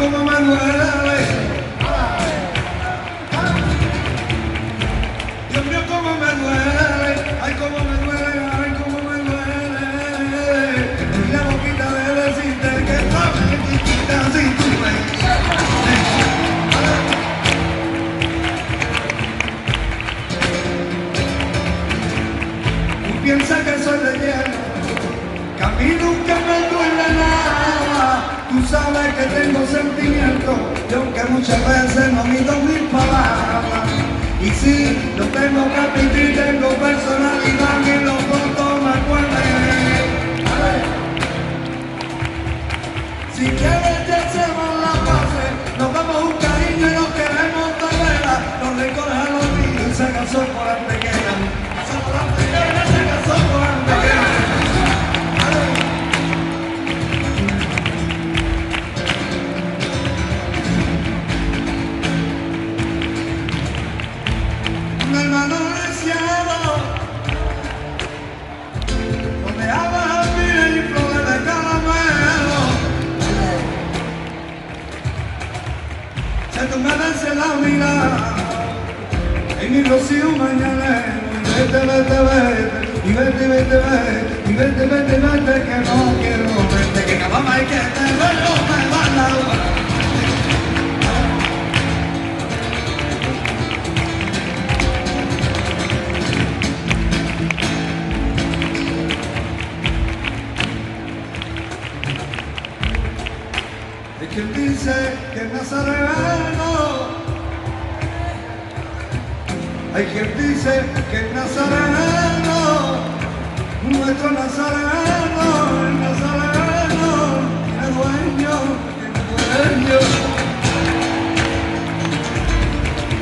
cómo me duele. Dios mío, cómo me duele. Ay, cómo me duele, ay, cómo me duele. Y la boquita de decirte que sabes chiquita si tú me tú piensas que soy de hielo, que a mí nunca me duele nada. Tú sabes que tengo sentimientos y aunque muchas veces no mido mis palabras. Y si lo tengo que admitir, tengo personalidad y los votos me acuerden. Si quieres ya hacemos la base, nos damos un cariño y nos queremos de veras. Nos recoge a los niños y se casó por Antequera. Se casó por Antequera. Un hermano deseado, donde habas miel y flores de caramelo. Se tú me des la mirada en mi rocío mañanero. Y vete, vete, vete, y vete, vete, vete, y vete, vete, vete, que no quiero verte, que acabamos y que te veo, me va la luz. Hay quien dice que es nazareno, hay quien dice que es nazareno, nuestro nazareno, el nazareno, tiene dueño, tiene dueño.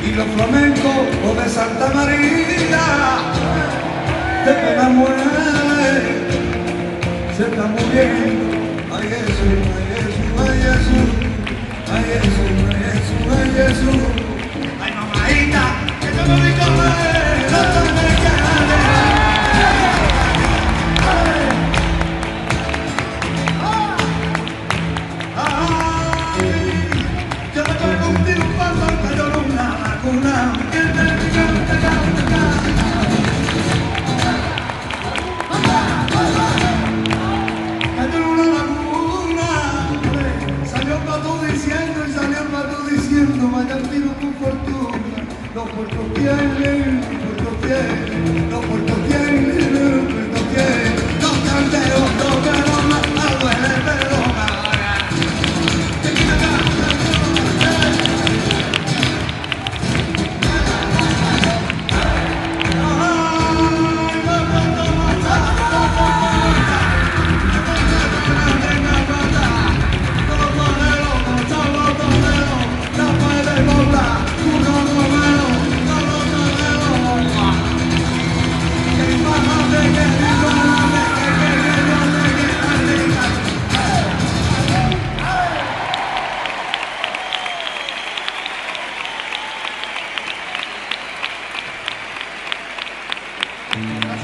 Y los flamencos o de Santa María, de pena muere, se está muriendo. Ay Jesús, ay Jesús, ay Jesús, ay Jesús, ay Jesús, ay Jesús. Ay mamadita, que yo no me comer, no me quede. Ay, yo me traigo un tiro para Santa Yoruna, la cuna, que te diga, diciendo y salió el pato diciendo vaya tiro con fortuna, los puertos tienen, los puertos tienen, los puertos tienen, los puertos tienen, los canteros, los perros, más duele, pero